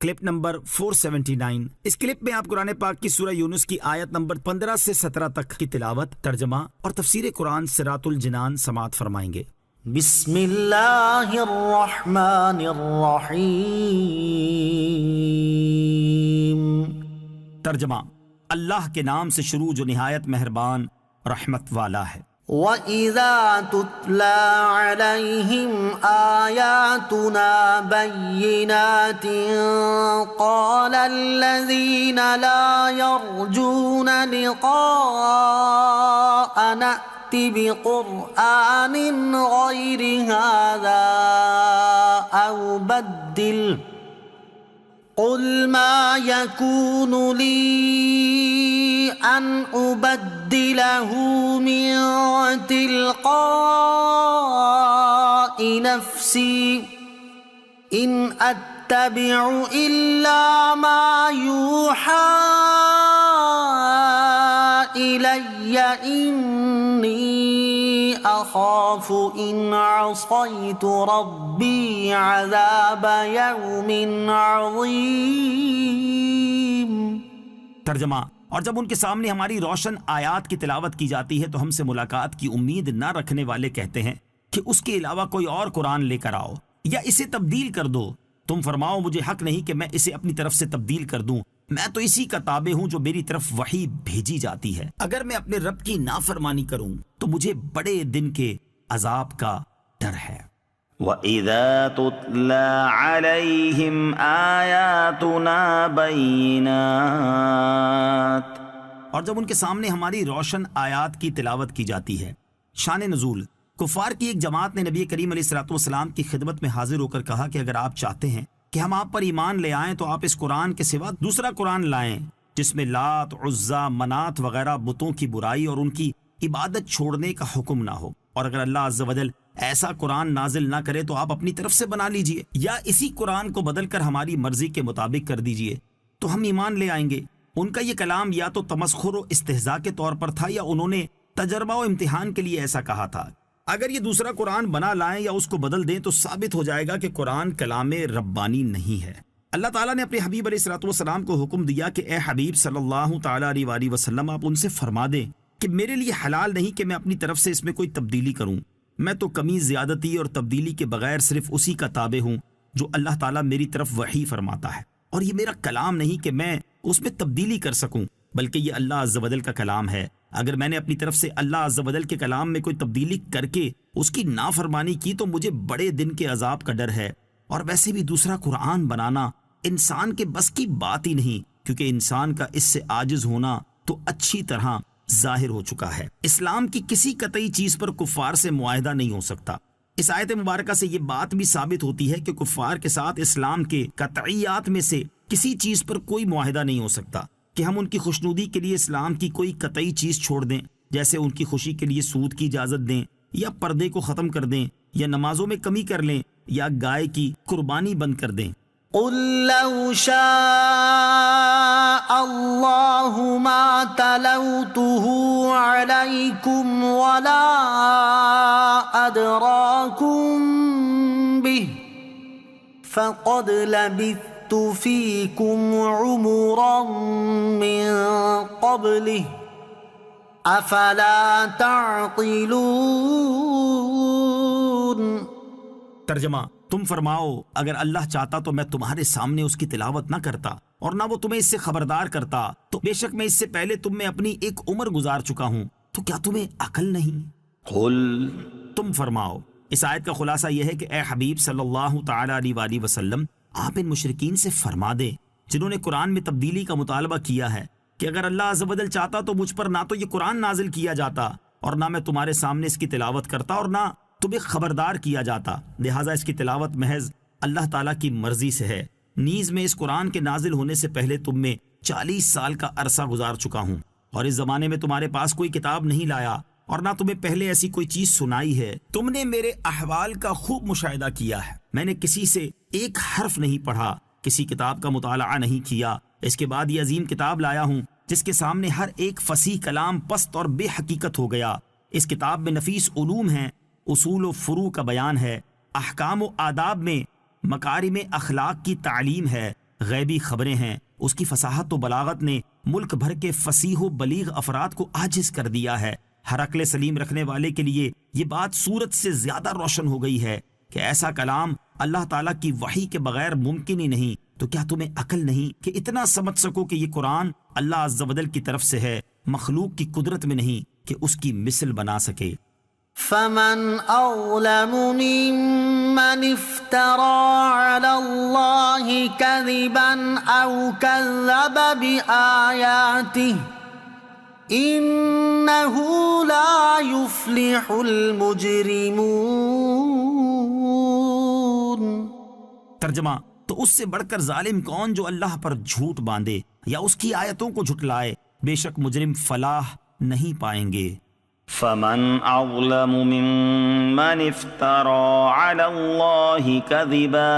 Clip number 479۔ اس clip میں آپ قرآن پاک کی سورہ یونس کی آیت نمبر 15 سے 17 تک کی تلاوت، ترجمہ اور تفسیر قرآن صراط الجنان سماعت فرمائیں گے۔ بسم اللہ الرحمن الرحیم۔ ترجمہ، اللہ کے نام سے شروع جو نہایت مہربان رحمت والا ہے۔ وَإِذَا تُتْلَى عَلَيْهِمْ آيَاتُنَا بَيِّنَاتٍ قَالَ الَّذِينَ لَا يَرْجُونَ لِقَاءَنَا ائْتِ بِقُرْآنٍ غَيْرِ هَذَا أَوْ بَدِّلْهُ قُلْ مَا يَكُونُ لِي أَنْ أُبَدِّلَهُ مِنْ تِلْقَاءِ نَفْسِي إِنْ أَتَّبِعُ إِلَّا مَا يُوحَى إِلَيَّ إِنِّي أَخَافُ إِنْ عَصَيْتُ رَبِّي عَذَابَ يَوْمٍ عَظِيمٍ۔ ترجمہ، اور جب ان کے سامنے ہماری روشن آیات کی تلاوت کی جاتی ہے تو ہم سے ملاقات کی امید نہ رکھنے والے کہتے ہیں کہ اس کے علاوہ کوئی اور قرآن لے کر آؤ یا اسے تبدیل کر دو۔ تم فرماؤ، مجھے حق نہیں کہ میں اسے اپنی طرف سے تبدیل کر دوں، میں تو اسی کا تابع ہوں جو میری طرف وحی بھیجی جاتی ہے۔ اگر میں اپنے رب کی نافرمانی کروں تو مجھے بڑے دن کے عذاب کا ڈر ہے۔ وَإِذَا تُتْلَى عَلَيْهِمْ آيَاتُنَا بَيِّنَاتٍ، اور جب ان کے سامنے ہماری روشن آیات کی تلاوت کی جاتی ہے۔ شان نزول، کفار کی ایک جماعت نے نبی کریم علیہ الصلوۃ والسلام کی خدمت میں حاضر ہو کر کہا کہ اگر آپ چاہتے ہیں کہ ہم آپ پر ایمان لے آئیں تو آپ اس قرآن کے سوا دوسرا قرآن لائیں جس میں لات، عزا، منات وغیرہ بتوں کی برائی اور ان کی عبادت چھوڑنے کا حکم نہ ہو، اور اگر اللہ عز و جل ایسا قرآن نازل نہ کرے تو آپ اپنی طرف سے بنا لیجئے یا اسی قرآن کو بدل کر ہماری مرضی کے مطابق کر دیجئے تو ہم ایمان لے آئیں گے۔ ان کا یہ کلام یا تو تمسخر و استہزاء کے طور پر تھا یا انہوں نے تجربہ و امتحان کے لیے ایسا کہا تھا۔ اگر یہ دوسرا قرآن بنا لائیں یا اس کو بدل دیں تو ثابت ہو جائے گا کہ قرآن کلام ربانی نہیں ہے۔ اللہ تعالیٰ نے اپنے حبیب علیہ الصلوۃ والسلام کو حکم دیا کہ اے حبیب صلی اللہ تعالیٰ علیہ وآلہ وسلم، آپ ان سے فرما دیں کہ میرے لیے حلال نہیں کہ میں اپنی طرف سے اس میں کوئی تبدیلی کروں، میں تو کمی، زیادتی اور تبدیلی کے بغیر صرف اسی کا تابع ہوں جو اللہ تعالیٰ میری طرف وحی فرماتا ہے، اور یہ میرا کلام نہیں کہ میں اس میں تبدیلی کر سکوں، بلکہ یہ اللہ عز و جل کا کلام ہے۔ اگر میں نے اپنی طرف سے اللہ عز و جل کے کلام میں کوئی تبدیلی کر کے اس کی نافرمانی کی تو مجھے بڑے دن کے عذاب کا ڈر ہے، اور ویسے بھی دوسرا قرآن بنانا انسان کے بس کی بات ہی نہیں، کیونکہ انسان کا اس سے عاجز ہونا تو اچھی طرح ظاہر ہو چکا ہے۔ اسلام کی کسی قطعی چیز پر کفار سے معاہدہ نہیں ہو سکتا۔ اس آیت مبارکہ سے یہ بات بھی ثابت ہوتی ہے کہ کفار کے ساتھ اسلام کے قطعیات میں سے کسی چیز پر کوئی معاہدہ نہیں ہو سکتا کہ ہم ان کی خوشنودی کے لیے اسلام کی کوئی قطعی چیز چھوڑ دیں، جیسے ان کی خوشی کے لیے سود کی اجازت دیں یا پردے کو ختم کر دیں یا نمازوں میں کمی کر لیں یا گائے کی قربانی بند کر دیں۔ قُل لَّوْ شَاءَ اللَّهُ مَا تَلَوْتُهُ عَلَيْكُمْ وَلَا أَدْرَاكُمْ بِهِ فَقَدْ لَبِثْتُ فِيكُمْ عُمُرًا مِّن قَبْلِهِ أَفَلَا تَعْقِلُونَ۔ ترجمہ، تم فرماؤ، اگر اللہ چاہتا تو میں تمہارے سامنے اس کی تلاوت نہ کرتا اور نہ وہ تمہیں اس سے خبردار کرتا، تو بے شک میں اس سے پہلے تم میں اپنی ایک عمر گزار چکا ہوں، تو کیا تمہیں عقل نہیں؟ قل، تم فرماؤ۔ اس آیت کا خلاصہ یہ ہے کہ اے حبیب صلی اللہ تعالیٰ علیہ وآلہ وسلم، آپ ان مشرکین سے فرما دیں جنہوں نے قرآن میں تبدیلی کا مطالبہ کیا ہے کہ اگر اللہ عز و جل چاہتا تو مجھ پر نہ تو یہ قرآن نازل کیا جاتا اور نہ میں تمہارے سامنے اس کی تلاوت کرتا اور نہ تمہیں خبردار کیا جاتا، لہٰذا اس کی تلاوت محض اللہ تعالیٰ کی مرضی سے ہے۔ نیز میں اس قرآن کے نازل ہونے سے پہلے تم میں 40 سال کا عرصہ گزار چکا ہوں، اور اس زمانے میں تمہارے پاس کوئی کتاب نہیں لایا اور نہ تمہیں پہلے ایسی کوئی چیز سنائی ہے۔ تم نے میرے احوال کا خوب مشاہدہ کیا ہے، میں نے کسی سے ایک حرف نہیں پڑھا، کسی کتاب کا مطالعہ نہیں کیا، اس کے بعد یہ عظیم کتاب لایا ہوں جس کے سامنے ہر ایک فصیح کلام پست اور بے حقیقت ہو گیا۔ اس کتاب میں نفیس علوم ہیں، اصول و فروع کا بیان ہے، احکام و آداب میں مکارم اخلاق کی تعلیم ہے، غیبی خبریں ہیں، اس کی فصاحت و بلاغت نے ملک بھر کے فصیح و بلیغ افراد کو عاجز کر دیا ہے۔ ہر عقل سلیم رکھنے والے کے لیے یہ بات صورت سے زیادہ روشن ہو گئی ہے کہ ایسا کلام اللہ تعالیٰ کی وحی کے بغیر ممکن ہی نہیں۔ تو کیا تمہیں عقل نہیں کہ اتنا سمجھ سکو کہ یہ قرآن اللہ عز و جل کی طرف سے ہے، مخلوق کی قدرت میں نہیں کہ اس کی مثل بنا سکے۔ فمن أظلم ممن افترى على الله كذبا أو كذب بآياته إنه لا يفلح المجرمون۔ ترجمہ، تو اس سے بڑھ کر ظالم کون جو اللہ پر جھوٹ باندھے یا اس کی آیتوں کو جھٹلائے، بے شک مجرم فلاح نہیں پائیں گے۔ فمن أظلم ممن افترى على الله كذبا،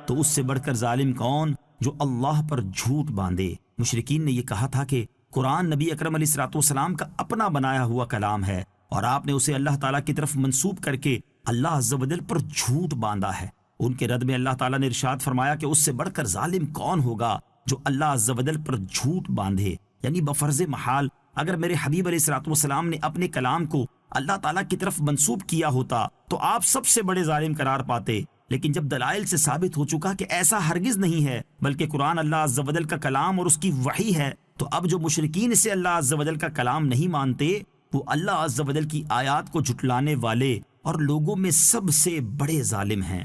تو اس سے بڑھ کر ظالم کون جو اللہ پر جھوٹ باندھے۔ مشرکین نے یہ کہا تھا کہ قرآن نبی اکرم علیہ الصلوۃ والسلام کا اپنا بنایا ہوا کلام ہے اور آپ نے اسے اللہ تعالیٰ کی طرف منسوب کر کے اللہ عز و جل پر جھوٹ باندھا ہے۔ ان کے رد میں اللہ تعالیٰ نے ارشاد فرمایا کہ اس سے بڑھ کر ظالم کون ہوگا جو اللہ عز و جل پر جھوٹ باندھے، یعنی بفرض محال اگر میرے حبیب علیہ الصلوۃ والسلام نے اپنے کلام کو اللہ تعالیٰ کی طرف منسوب کیا ہوتا تو آپ سب سے بڑے ظالم قرار پاتے، لیکن جب دلائل سے ثابت ہو چکا کہ ایسا ہرگز نہیں ہے بلکہ قرآن اللہ عز و جل کا کلام اور اس کی وحی ہے، تو اب جو مشرکین اسے اللہ عز و جل کا کلام نہیں مانتے وہ اللہ عز و جل کی آیات کو جھٹلانے والے اور لوگوں میں سب سے بڑے ظالم ہیں۔